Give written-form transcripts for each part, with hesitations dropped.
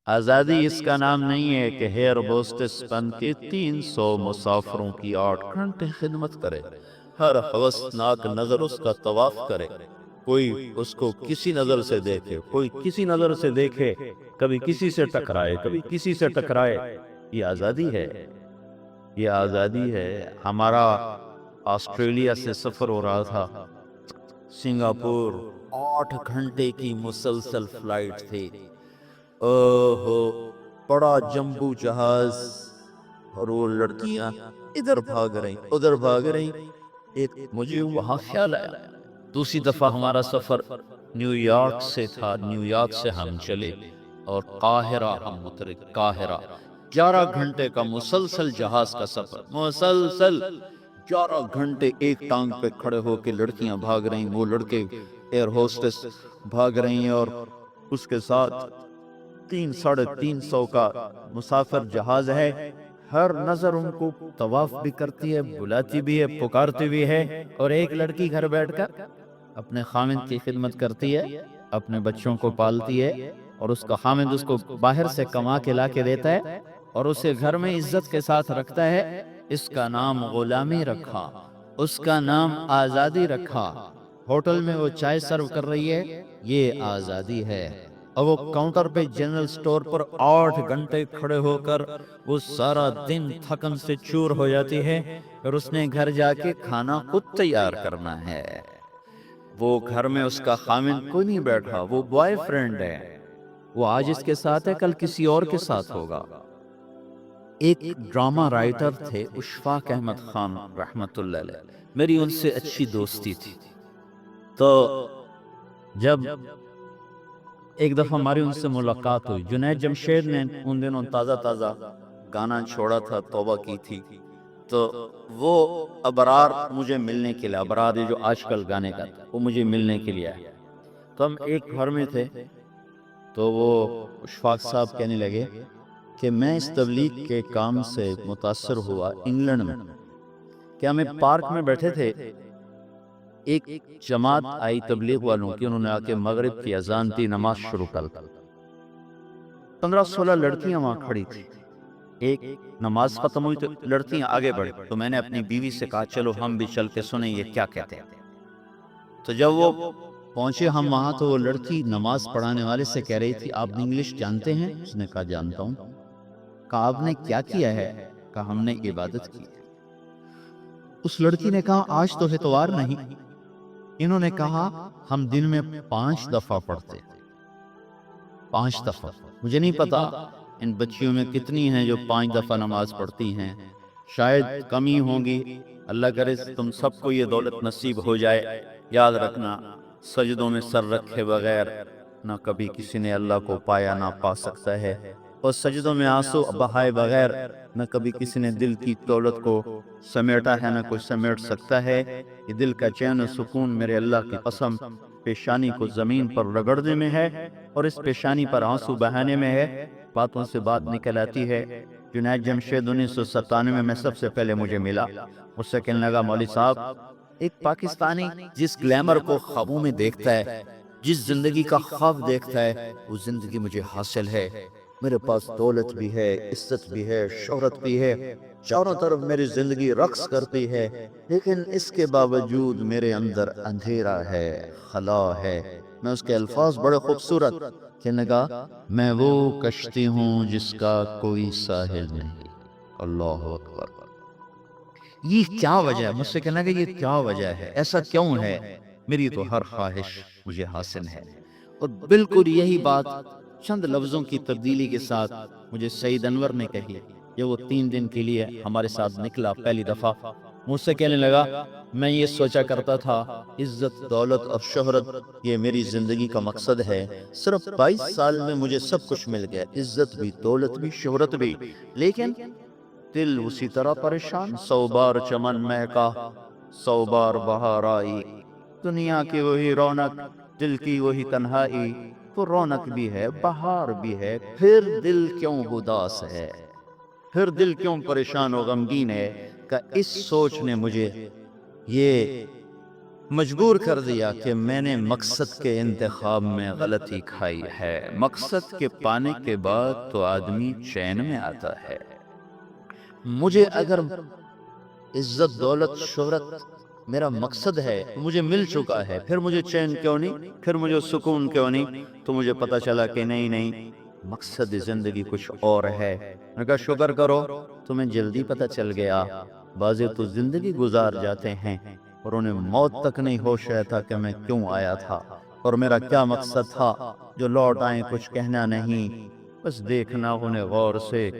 آزادی اس کا نام نہیں ہے کہ ہیئر ہوسٹس بن کے 300 مسافروں کی 8 گھنٹے خدمت کرے، ہر ہوسناک نظر اس کا طواف کرے، کوئی اس کو کسی نظر سے دیکھے، کوئی کسی نظر سے دیکھے، کبھی کسی سے ٹکرائے، کبھی کسی سے ٹکرائے۔ یہ آزادی ہے، یہ آزادی ہے۔ ہمارا آسٹریلیا سے سفر ہو رہا تھا، سنگاپور، 8 گھنٹے کی مسلسل فلائٹ تھی۔ اوہو، بڑا جمبو جہاز، اور وہ لڑکیاں ادھر بھاگ رہی ادھر بھاگ رہی۔ ایک مجھے وہاں خیال آیا، دوسری دفعہ ہمارا سفر نیو یارک سے تھا، نیو یارک سے ہم چلے اور قاہرہ ہم اترے۔ قاہرہ 11 گھنٹے کا مسلسل جہاز کا سفر، مسلسل 11 گھنٹے ایک ٹانگ پہ کھڑے ہو کے لڑکیاں بھاگ رہی، وہ لڑکے ایئر ہوسٹس بھاگ رہی ہیں، اور اس کے ساتھ 300-350 کا مسافر جہاز ہے۔ ہر نظر ان کو طواف بھی کرتی ہے، بلاتی بھی ہے، پکارتی بھی ہے، اور ایک لڑکی گھر بیٹھ کر اپنے خامند کی خدمت کرتی ہے، اپنے بچوں کو پالتی ہے، اور اس کا خامند اس کو باہر سے کما کے لا کے دیتا ہے اور اسے گھر میں عزت کے ساتھ رکھتا ہے۔ اس کا نام غلامی رکھا، اس کا نام آزادی رکھا۔ ہوٹل میں وہ چائے سرو کر رہی ہے، یہ آزادی ہے۔ اور وہ کاؤنٹر پہ جنرل سٹور پر 8 گھنٹے کھڑے ہو کر وہ سارا دن تھکن سے چور ہو جاتی ہے، اور اس نے گھر جا کے کھانا خود تیار کرنا ہے۔ وہ گھر میں اس کا خامند کوئی نہیں بیٹھا، وہ بوائے فرینڈ ہے، وہ آج اس کے ساتھ ہے، کل کسی اور کے ساتھ ہوگا۔ ایک ڈرامہ رائٹر تھے اشفاق احمد خان رحمت اللہ علیہ، میری ان سے اچھی دوستی تھی۔ تو جب ایک دفعہ ہماری ان سے ملاقات ہوئی، جنید جمشید نے ان دنوں تازہ تازہ گانا چھوڑا تھا، توبہ کی تھی، تو وہ ابرار مجھے ملنے کے لیے، ابرار یہ جو آج کل گانے کا تھا، وہ مجھے ملنے کے لیے آئے۔ تو ہم ایک گھر میں تھے، تو وہ اشفاق صاحب کہنے لگے کہ میں اس تبلیغ کے کام سے متاثر ہوا انگلینڈ میں، کہ ہم ایک پارک میں بیٹھے تھے، ایک جماعت آئی تبلیغ والوں کی، انہوں نے آ کے مغرب کی اذان دی، نماز شروع کر دی۔ 15-16 لڑکیاں وہاں کھڑی تھی۔ ایک نماز ختم ہوئی تو لڑکیاں آگے بڑھی، تو میں نے اپنی بیوی سے کہا چلو ہم بھی چل کے سنیں یہ کیا کہتے ہیں۔ تو جب وہ پہنچے ہم وہاں، تو وہ لڑکی نماز پڑھانے والے سے کہہ رہی تھی آپ انگلش جانتے ہیں؟ اس نے کہا جانتا ہوں۔ کہا آپ نے کیا کیا ہے؟ کہا ہم نے عبادت کی ہے۔ اس لڑکی نے کہا آج تو اتوار نہیں۔ انہوں نے کہا ہم دن میں 5 دفعہ پڑھتے، 5 دفعہ۔ مجھے نہیں پتا ان بچیوں میں کتنی ہیں جو 5 دفعہ نماز پڑھتی ہیں، شاید کمی ہوں گی۔ اللہ کرے تم سب کو یہ دولت نصیب ہو جائے۔ یاد رکھنا، سجدوں میں سر رکھے بغیر نہ کبھی کسی نے اللہ کو پایا نہ پا سکتا ہے، اور سجدوں میں آنسو بہائے بغیر نہ کبھی کسی نے دل کی دولت کو سمیٹا ہے، نہ کوئی سمیٹ سکتا ہے۔ یہ دل کا چین و سکون میرے اللہ کی قسم پیشانی کو زمین پر رگڑنے میں ہے، اور اس پیشانی پر آنسو بہانے میں ہے۔ باتوں سے بات نکل آتی ہے۔ جنید جمشید 1997 میں سب سے پہلے مجھے ملا، مجھ سے کہنے لگا مولوی صاحب، ایک پاکستانی جس گلیمر کو خوابوں میں دیکھتا ہے، جس زندگی کا خواب دیکھتا ہے، وہ زندگی مجھے حاصل ہے۔ میرے پاس دولت بھی ہے، عزت بھی ہے، شہرت بھی ہے، چاروں طرف میری زندگی رقص کرتی ہے، لیکن اس کے باوجود میرے اندر اندھیرا ہے، خلا ہے۔ میں اس کے الفاظ بڑے خوبصورت، کہنے لگا میں وہ کشتی ہوں جس کا کوئی ساحل نہیں۔ اللہ اکبر۔ یہ کیا وجہ ہے؟ مجھ سے کہنا کہ یہ کیا وجہ ہے، ایسا کیوں ہے؟ میری تو ہر خواہش مجھے حاصل ہے۔ اور بالکل یہی بات چند لفظوں کی تبدیلی کے ساتھ مجھے سعید انور نے کہی۔ یہ وہ 3 دن کے لیے ہمارے ساتھ نکلا پہلی دفعہ، مجھ سے کہنے لگا میں یہ سوچا کرتا تھا عزت، دولت اور شہرت یہ میری زندگی کا مقصد ہے، صرف 22 سال میں مجھے سب کچھ مل گیا، عزت بھی، دولت بھی، شہرت بھی، لیکن دل اسی طرح پریشان۔ 100 بار چمن مہکا، 100 بار بہار آئی، دنیا کی وہی رونق، دل کی وہی تنہائی، تو رونق بھی ہے، بہار بھی ہے، پھر دل کیوں اداس ہے، پھر دل کیوں پریشان و غمگین ہے؟ کہ اس سوچ نے مجھے یہ مجبور کر دیا کہ میں نے مقصد کے انتخاب میں غلطی کھائی ہے۔ مقصد کے پانے کے بعد تو آدمی چین میں آتا ہے۔ مجھے اگر عزت، دولت، شہرت میرا مقصد ہے، مجھے مل چکا ہے، پھر مجھے چین کیوں نہیں، پھر مجھے سکون کیوں نہیں؟ تو مجھے پتا چلا کہ نہیں، مقصد زندگی کچھ اور ہے۔ میں کہا شکر کرو تمہیں جلدی پتا چل گیا۔ بعضے تو زندگی گزار جاتے ہیں اور انہیں موت تک نہیں ہوش رہتا کہ میں کیوں آیا تھا اور میرا کیا مقصد تھا۔ جو لوٹ آئیں کچھ کہنا نہیں، بس دیکھنا انہیں غور سے،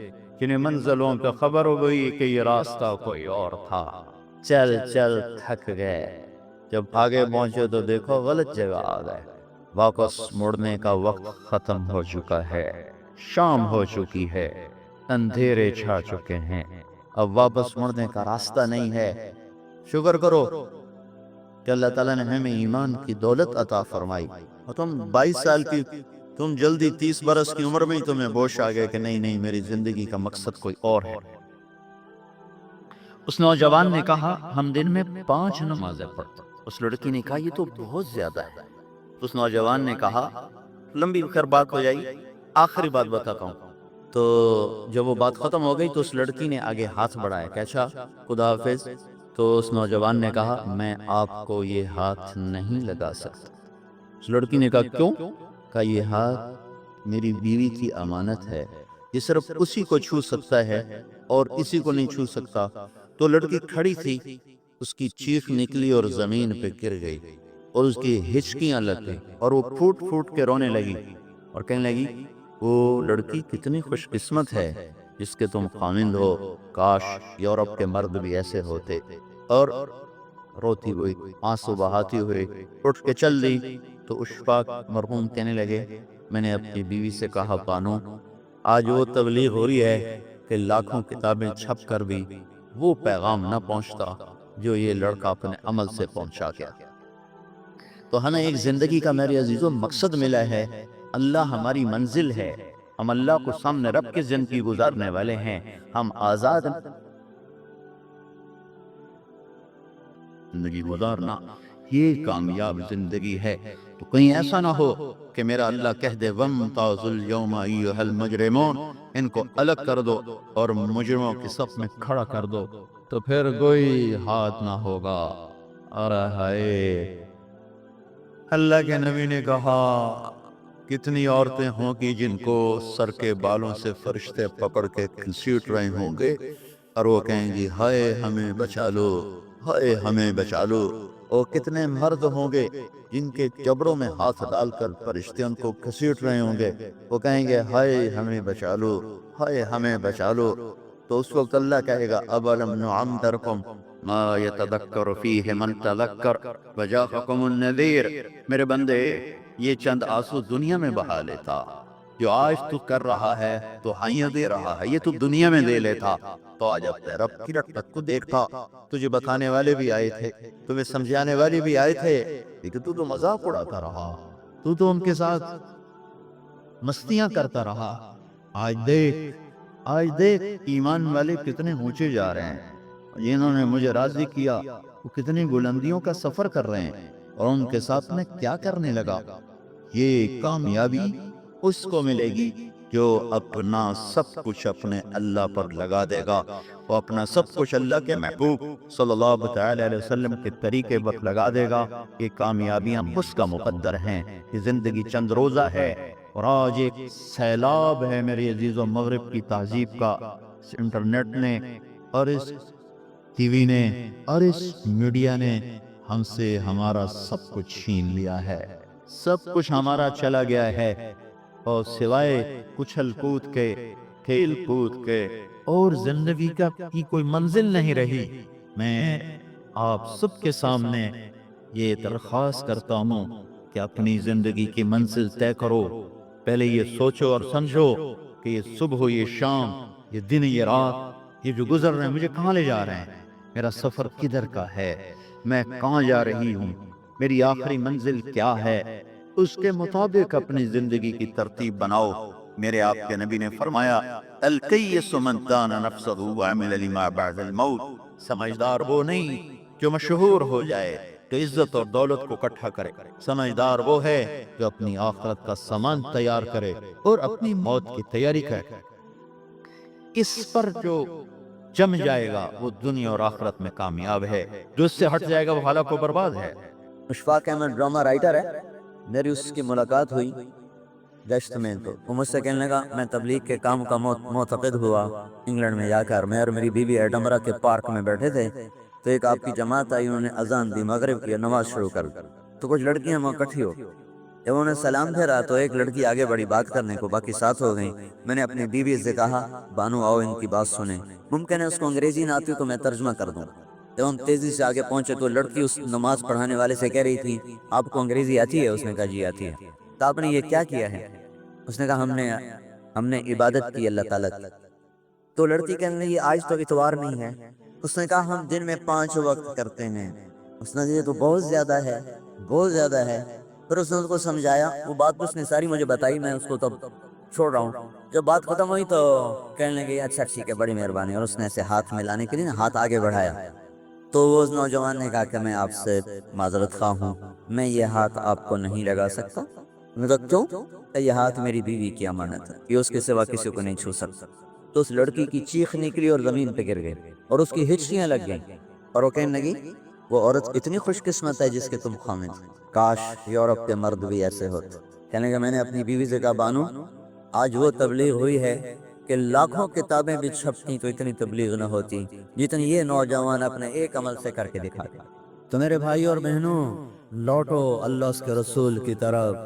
جنہیں منزلوں پہ خبر ہو گئی کہ یہ راستہ کوئی اور تھا۔ چل چل تھک گئے، جب آگے پہنچے تو دیکھو غلط جگہ آ گئے۔ واپس مڑنے کا وقت ختم ہو چکا ہے، شام ہو چکی ہے، اندھیرے چھا چکے ہیں، اب واپس مڑنے کا راستہ نہیں ہے۔ شکر کرو کہ اللہ تعالیٰ نے ہمیں ایمان کی دولت عطا فرمائی، اور تم 22 سال کی، تم جلدی 30 برس کی عمر میں ہی تمہیں ہوش آ گئے کہ نہیں میری زندگی کا مقصد کوئی اور ہے۔ اس نوجوان نے کہا ہم دن میں 5 نمازیں پڑھتے۔ اس لڑکی نے کہا یہ تو بہت زیادہ ہے۔ اس نوجوان نے کہا لمبی خیر بات ہو جائے گی، آخری بات بتاتا ہوں۔ تو جب وہ بات ختم ہو گئی تو اس لڑکی نے آگے ہاتھ بڑھایا کہ اچھا خدا حافظ۔ تو اس نوجوان نے کہا میں آپ کو یہ ہاتھ نہیں لگا سکتا۔ اس لڑکی نے کہا کیوں؟ کہا یہ ہاتھ میری بیوی کی امانت ہے، یہ صرف اسی کو چھو سکتا ہے اور اسی کو نہیں چھو سکتا۔ تو لڑکی کھڑی تھی، اس کی چیخ نکلی اور زمین پہ گر گئی اور اس کی ہچکیاں لگ گئی اور وہ پھوٹ پھوٹ کے رونے لگی اور کہنے لگی وہ لڑکی کتنی خوش قسمت ہے جس کے تم خامند ہو، کاش یورپ کے مرد بھی ایسے ہوتے۔ اور روتی ہوئی، آنسو بہاتی ہوئی اٹھ کے چل دی۔ تو اشفاق مرحوم کہنے لگے میں نے اپنی بیوی سے کہا بانو آج وہ تبلیغ ہو رہی ہے کہ لاکھوں کتابیں چھپ کر بھی وہ پیغام نہ پہنچتا جو یہ لڑکا اپنے عمل سے پہنچا گیا۔ تو ہمیں ایک زندگی کا میرے عزیزو مقصد ملا ہے، اللہ ہماری منزل ہے، ہم اللہ کو سامنے رکھ کے زندگی گزارنے والے ہیں، ہم آزاد زندگی گزارنا یہ کامیاب زندگی ہے۔ تو کہیں ایسا نہ ہو کہ میرا اللہ کہہ دے وَامْتَازُوا الْيَوْمَ أَيُّهَا الْمُجْرِمُونَ، ان کو الگ کر دو اور مجرموں کی صف میں کھڑا کر دو، تو پھر کوئی ہاتھ نہ ہوگا۔ اور ہائے اللہ کے نبی نے کہا کتنی عورتیں ہوں گی جن کو سر کے بالوں سے فرشتے پکڑ کے گھسیٹ رہے ہوں گے اور وہ کہیں گی ہائے ہمیں بچا لو، ہائے ہمیں بچا لو۔ اور کتنے مرد ہوں گے جن کے جبڑوں میں ہاتھ ڈال کر فرشتے ان کو گھسیٹ رہے ہوں گے، وہ کہیں گے ہائے ہمیں بچا لو، ہائے ہمیں بچا لو۔ تو اس وقت اللہ کہے گا اَوَلَمْ نُعَمِّرْكُمْ مَا يَتَذَكَّرُ فِيهِ مَنْ تَذَكَّرَ وَجَاءَكُمُ النَّذِيرُ۔ میرے بندے یہ چند آنسو دنیا میں بہا لیتا، جو آج تو کر رہا ہے تو ہائیاں دے رہا ہے، یہ تو دنیا میں دے لیتا تو آج اپنے رب کی رحمت کو دیکھتا۔ تجھے بتانے والے بھی آئے تھے، تمہیں سمجھانے والے بھی آئے تھے، لیکن تو مذاق اڑاتا رہا، تو ان کے ساتھ مستیاں کرتا رہا۔ آج دیکھ ایمان والے کتنے اونچے جا رہے ہیں، جنہوں نے مجھے راضی کیا وہ کتنی بلندیوں کا سفر کر رہے ہیں، اور ان کے ساتھ میں کیا کرنے لگا۔ یہ کامیابی اس کو ملے گی جو اپنا سب کچھ اپنے اللہ پر لگا دے گا، وہ اپنا سب کچھ اللہ کے محبوب صلی اللہ تعالی علیہ وسلم کے طریقے پر لگا دے گا۔ یہ کامیابیاں اس کا مقدر ہیں۔ یہ زندگی چند روزہ ہے اور آج ایک سیلاب ہے میرے عزیز و مغرب کی تہذیب کا، اس انٹرنیٹ نے اور اس ٹی وی نے اور اس میڈیا نے ہم سے ہمارا سب کچھ چھین لیا ہے، سب کچھ ہمارا چلا گیا ہے، اور سوائے اچھل کود کے، کھیل کود کے اور زندگی کی کوئی منزل نہیں رہی۔ میں آپ سب کے سامنے یہ درخواست کرتا ہوں کہ اپنی زندگی کی منزل طے کرو۔ پہلے یہ سوچو اور سمجھو کہ یہ صبح یہ شام، یہ دن یہ رات، یہ جو گزر رہے ہیں مجھے کہاں لے جا رہے ہیں، میرا سفر کدھر کا ہے، میں کہاں جا رہی ہوں، میری آخری منزل کیا ہے، اس کے مطابق اپنی زندگی کی ترتیب بناؤ۔ میرے آپ کے نبی نے فرمایا الکیس من دان نفسہ وعمل لما بعد الموت، سمجھدار وہ نہیں جو مشہور ہو جائے جو عزت اور دولت کو اکٹھا کرے، سمجھدار وہ ہے جو اپنی آخرت کا سامان تیار کرے اور اپنی موت کی تیاری کرے۔ اس پر جو جم جائے گا وہ دنیا اور آخرت میں کامیاب ہے، جو اس سے ہٹ جائے گا وہ ہلاک و برباد ہے۔ مشفاق احمد ڈرامہ رائٹر ہے، میری اس کی ملاقات ہوئی گشت میں، تو وہ مجھ سے کہنے لگا میں تبلیغ کے کام کا معتقد ہوا انگلینڈ میں جا کر۔ میں اور میری بیوی ایڈنبرا کے پارک میں بیٹھے تھے تو ایک آپ کی جماعت آئی، انہوں نے اذان دی، مغرب کی نماز شروع کر دی، تو کچھ لڑکیاں وہاں اکٹھی ہو، جب انہوں نے سلام پھیرا تو ایک لڑکی آگے بڑی بات کرنے کو، باقی ساتھ ہو گئیں۔ میں نے اپنی بیوی سے کہا بانو آؤ ان کی بات سنیں، ممکن ہے اس کو انگریزی نہ آتی تو میں ترجمہ کر دوں۔ جب ہم تیزی سے آگے پہنچے تو لڑکی اس نماز پڑھانے والے سے کہہ رہی تھی آپ کو انگریزی آتی ہے؟ اس نے کہا جی آتی ہے۔ تو آپ نے یہ کیا کیا ہے؟ اس نے کہا ہم نے عبادت کی اللہ تعالیٰ کی۔ تو لڑکی کہنے لگی آج تو اتوار نہیں ہے۔ اس نے کہا ہم دن میں 5 وقت کرتے ہیں۔ اس نے کہا یہ تو بہت زیادہ ہے، بہت زیادہ ہے۔ پھر اس نے اس کو سمجھایا، وہ بات اس نے ساری مجھے بتائی، میں اس کو تب چھوڑ رہا ہوں۔ جب بات ختم ہوئی تو کہنے لگی اچھا ٹھیک ہے بڑی مہربانی، اور اس نے ایسے ہاتھ ملانے کے لیے ہاتھ آگے بڑھایا، تو وہ اس نوجوان نے کہا کہ میں آپ سے معذرت خواہ ہوں، میں یہ ہاتھ آپ کو نہیں لگا سکتا۔ میں کہا کیوں؟ کہ یہ ہاتھ میری بیوی کی امانت ہے، یہ اس کے سوا کسی کو نہیں چھو سکتا۔ تو اس لڑکی کی چیخ نکلی اور زمین پہ گر گئی اور اس کی ہچکیاں لگ گئیں، اور وہ کہنے لگی وہ عورت اتنی خوش قسمت ہے جس کے تم خامد، کاش یورپ کے مرد بھی ایسے ہوتے۔ کہنے لگا میں نے اپنی بیوی سے کہا بانو آج وہ تبلیغ ہوئی ہے کہ لاکھوں کتابیں بھی چھپتی تو اتنی تبلیغ نہ ہوتی جتنی یہ نوجوان اپنے ایک عمل سے کر کے دکھا دے۔ تو میرے بھائی اور بہنوں، لوٹو اللہ اس کے رسول کی طرف۔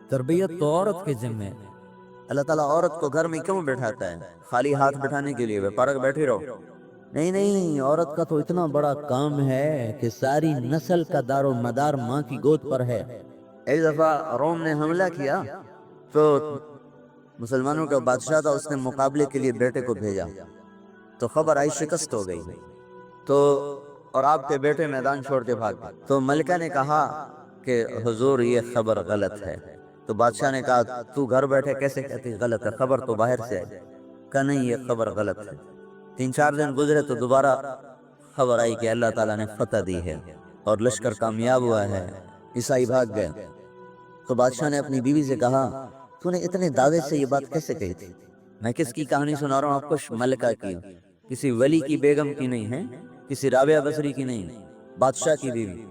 تربیت تو عورت کے ذمے ہے۔ اللہ تعالیٰ عورت کو گھر میں کیوں بٹھاتا ہے؟ خالی ہاتھ بٹھانے کے لیے پارک بیٹھی رہو؟ نہیں، عورت کا تو اتنا بڑا کام ہے کہ ساری نسل کا دار و مدار ماں کی گود پر ہے۔ ایک دفعہ روم نے حملہ کیا تو مسلمانوں کا بادشاہ تھا، اس نے مقابلے کے لیے بیٹے کو بھیجا، تو خبر آئی شکست ہو گئی، تو اور آپ کے بیٹے میدان چھوڑ کے بھاگ گئے۔ تو ملکہ نے کہا کہ حضور یہ خبر غلط ہے۔ تو بادشاہ نے کہا تو گھر بیٹھے کیسے کہتی غلط ہے، خبر تو باہر سے ہے۔ کہا نہیں یہ خبر غلط ہے۔ 3-4 دن گزرے تو دوبارہ خبر آئی کہ اللہ تعالیٰ نے فتح دی ہے اور لشکر کامیاب ہوا ہے، عیسائی بھاگ گئے۔ تو بادشاہ نے اپنی بیوی سے کہا تو نے اتنے دعوے سے یہ بات کیسے کہی تھی؟ میں کس کی کہانی سنا رہا ہوں آپ کو؟ ملکہ کی، کسی ولی کی بیگم کی نہیں ہے، کسی رابعہ بصری کی نہیں، بادشاہ کی بیوی۔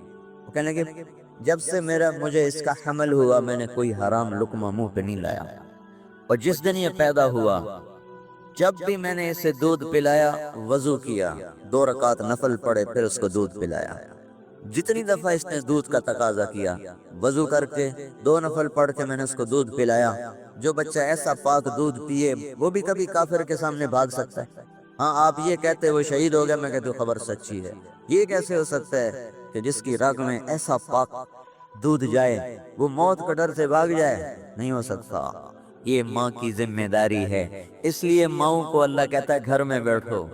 وہ کہنے لگے جب سے مجھے اس کا حمل ہوا میں نے کوئی حرام لقمہ منہ پہ نہیں لایا، اور جس دن یہ پیدا ہوا جب بھی میں نے اسے دودھ پلایا وضو کیا، 2 رکعت نفل پڑھے پھر اس کو دودھ پلایا۔ جتنی دفعہ اس نے دودھ کا تقاضا کیا وضو کر کے 2 نفل پڑھ کے میں نے اس کو دودھ پلایا۔ جو بچہ ایسا پاک دودھ پیے وہ بھی کبھی کافر کے سامنے بھاگ سکتا ہے۔ ہاں آپ یہ کہتے وہ شہید ہو گیا، میں کہتا ہوں خبر سچی ہے۔ یہ کیسے ہو سکتا ہے کہ جس کی رگ میں ایسا پاک دودھ جائے وہ موت کا ڈر سے بھاگ جائے؟ نہیں ہو سکتا۔ یہ ماں کی ذمہ داری ہے، اس لیے ماؤں کو اللہ کہتا ہے گھر میں بیٹھو،